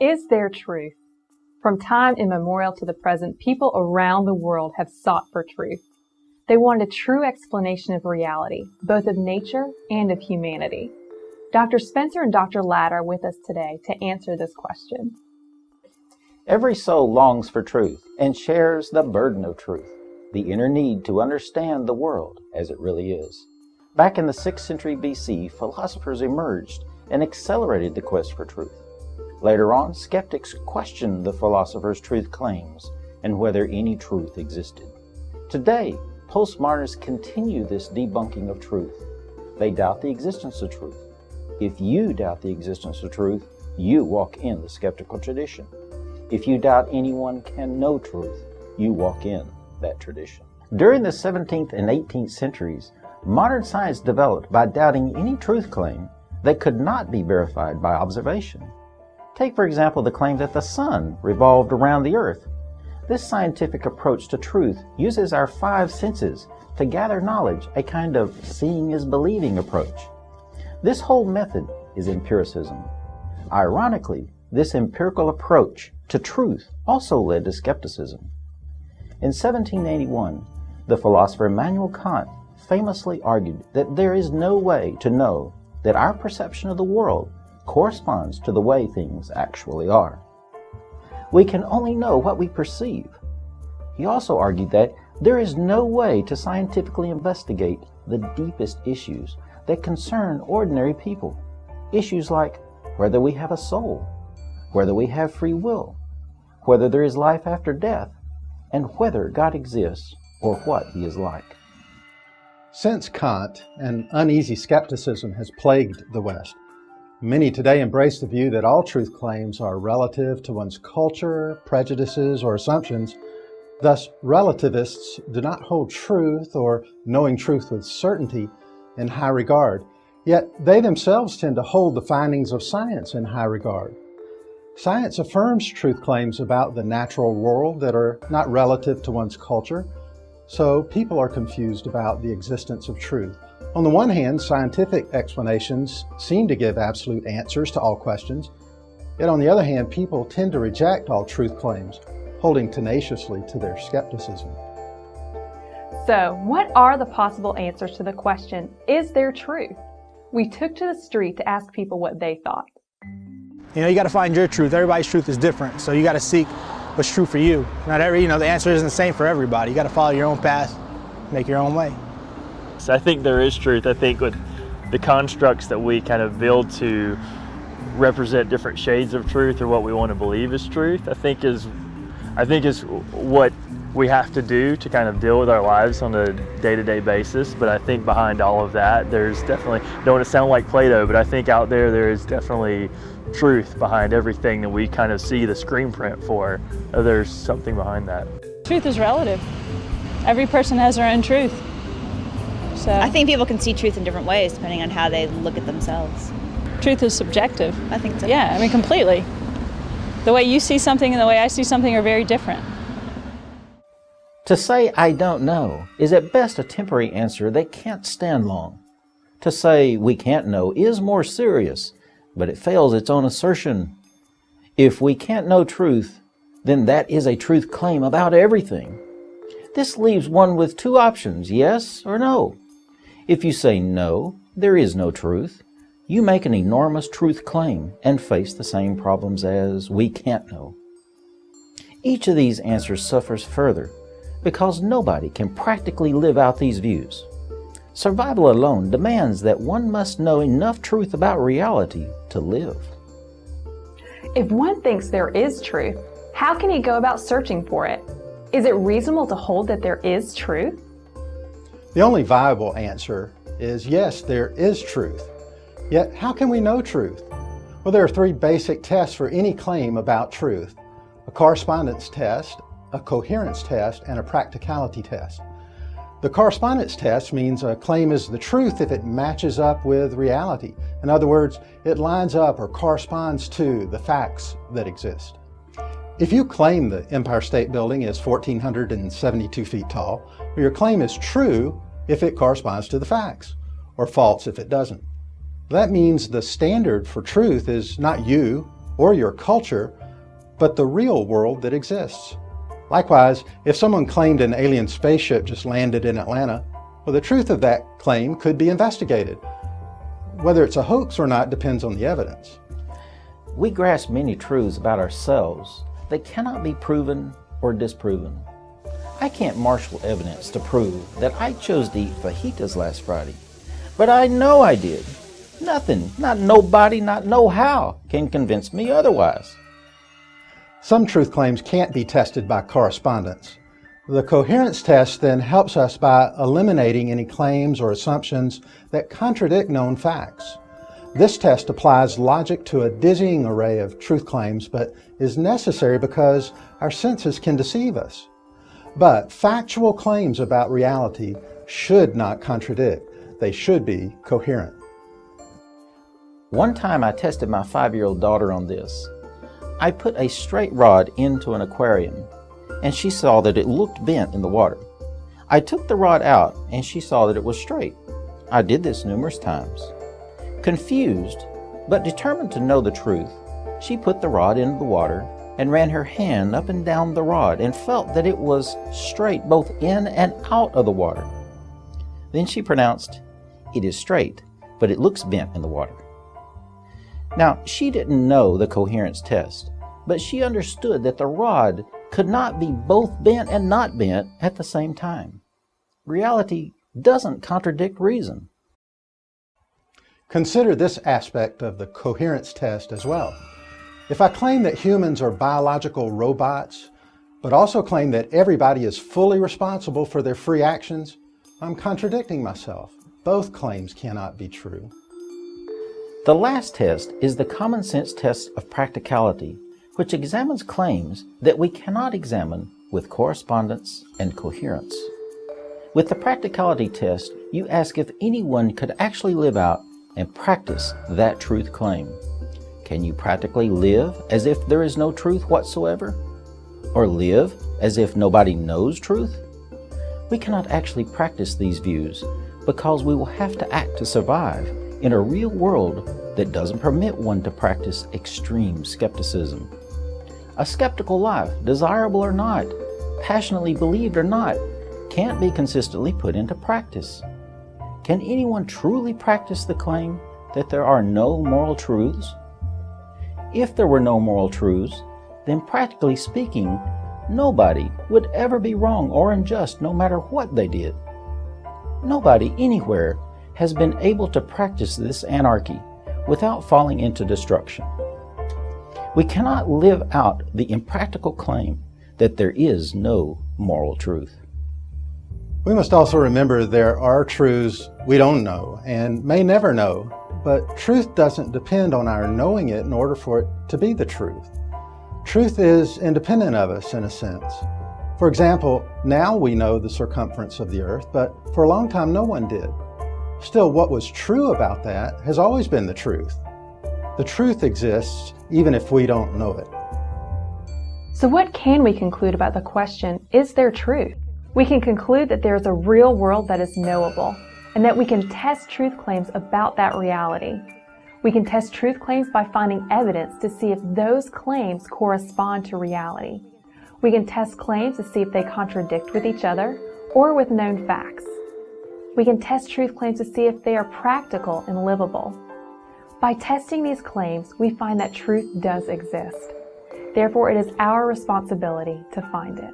Is there truth? From time immemorial to the present, people around the world have sought for truth. They want a true explanation of reality, both of nature and of humanity. Dr. Spencer and Dr. Ladd are with us today to answer this question. Every soul longs for truth and shares the burden of truth, the inner need to understand the world as it really is. Back in the 6th century BC, philosophers emerged and accelerated the quest for truth. Later on, skeptics questioned the philosophers' truth claims and whether any truth existed. Today, postmodernists continue this debunking of truth. They doubt the existence of truth. If you doubt the existence of truth, you walk in the skeptical tradition. If you doubt anyone can know truth, you walk in that tradition. During the 17th and 18th centuries, modern science developed by doubting any truth claim that could not be verified by observation. Take, for example, the claim that the sun revolved around the earth. This scientific approach to truth uses our 5 senses to gather knowledge, a kind of seeing is believing approach. This whole method is empiricism. Ironically, this empirical approach to truth also led to skepticism. In 1781, the philosopher Immanuel Kant famously argued that there is no way to know that our perception of the world corresponds to the way things actually are. We can only know what we perceive. He also argued that there is no way to scientifically investigate the deepest issues that concern ordinary people. Issues like whether we have a soul, whether we have free will, whether there is life after death, and whether God exists or what he is like. Since Kant, an uneasy skepticism has plagued the West. Many today embrace the view that all truth claims are relative to one's culture, prejudices, or assumptions. Thus, relativists do not hold truth or knowing truth with certainty in high regard, yet they themselves tend to hold the findings of science in high regard. Science affirms truth claims about the natural world that are not relative to one's culture, so people are confused about the existence of truth. On the one hand, scientific explanations seem to give absolute answers to all questions, yet on the other hand, people tend to reject all truth claims, holding tenaciously to their skepticism. So, what are the possible answers to the question, is there truth? We took to the street to ask people what they thought. You know, you got to find your truth. Everybody's truth is different, so you got to seek what's true for you. Not every, the answer isn't the same for everybody. You got to follow your own path, make your own way. So I think there is truth. I think with the constructs that we kind of build to represent different shades of truth or what we want to believe is truth, I think is what we have to do to kind of deal with our lives on a day-to-day basis. But I think behind all of that, there's definitely, don't want to sound like Plato, but I think out there is definitely truth behind everything that we kind of see the screen print for. There's something behind that. Truth is relative. Every person has their own truth. So I think people can see truth in different ways depending on how they look at themselves. Truth is subjective. I think so. Yeah, I mean, completely. The way you see something and the way I see something are very different. To say I don't know is at best a temporary answer that can't stand long. To say we can't know is more serious, but it fails its own assertion. If we can't know truth, then that is a truth claim about everything. This leaves one with 2 options, yes or no. If you say no, there is no truth, you make an enormous truth claim and face the same problems as we can't know. Each of these answers suffers further because nobody can practically live out these views. Survival alone demands that one must know enough truth about reality to live. If one thinks there is truth, how can he go about searching for it? Is it reasonable to hold that there is truth? The only viable answer is yes, there is truth. Yet, how can we know truth? Well, there are 3 basic tests for any claim about truth: a correspondence test, a coherence test, and a practicality test. The correspondence test means a claim is the truth if it matches up with reality. In other words, it lines up or corresponds to the facts that exist. If you claim the Empire State Building is 1,472 feet tall, well, your claim is true if it corresponds to the facts, or false if it doesn't. That means the standard for truth is not you or your culture, but the real world that exists. Likewise, if someone claimed an alien spaceship just landed in Atlanta, well, the truth of that claim could be investigated. Whether it's a hoax or not depends on the evidence. We grasp many truths about ourselves that cannot be proven or disproven. I can't marshal evidence to prove that I chose to eat fajitas last Friday, but I know I did. Nothing, not nobody, not no how can convince me otherwise. Some truth claims can't be tested by correspondence. The Coherence Test then helps us by eliminating any claims or assumptions that contradict known facts. This test applies logic to a dizzying array of truth claims, but is necessary because our senses can deceive us. But factual claims about reality should not contradict. They should be coherent. One time I tested my 5-year-old daughter on this. I put a straight rod into an aquarium, and she saw that it looked bent in the water. I took the rod out, and she saw that it was straight. I did this numerous times. Confused, but determined to know the truth, she put the rod into the water and ran her hand up and down the rod and felt that it was straight both in and out of the water. Then she pronounced, "It is straight, but it looks bent in the water." Now, she didn't know the coherence test, but she understood that the rod could not be both bent and not bent at the same time. Reality doesn't contradict reason. Consider this aspect of the coherence test as well. If I claim that humans are biological robots, but also claim that everybody is fully responsible for their free actions, I'm contradicting myself. Both claims cannot be true. The last test is the common sense test of practicality, which examines claims that we cannot examine with correspondence and coherence. With the practicality test, you ask if anyone could actually live out and practice that truth claim. Can you practically live as if there is no truth whatsoever? Or live as if nobody knows truth? We cannot actually practice these views because we will have to act to survive in a real world that doesn't permit one to practice extreme skepticism. A skeptical life, desirable or not, passionately believed or not, can't be consistently put into practice. Can anyone truly practice the claim that there are no moral truths? If there were no moral truths, then practically speaking, nobody would ever be wrong or unjust no matter what they did. Nobody anywhere has been able to practice this anarchy without falling into destruction. We cannot live out the impractical claim that there is no moral truth. We must also remember there are truths we don't know and may never know, but truth doesn't depend on our knowing it in order for it to be the truth. Truth is independent of us in a sense. For example, now we know the circumference of the earth, but for a long time no one did. Still, what was true about that has always been the truth. The truth exists even if we don't know it. So what can we conclude about the question, is there truth? We can conclude that there is a real world that is knowable, and that we can test truth claims about that reality. We can test truth claims by finding evidence to see if those claims correspond to reality. We can test claims to see if they contradict with each other or with known facts. We can test truth claims to see if they are practical and livable. By testing these claims, we find that truth does exist. Therefore, it is our responsibility to find it.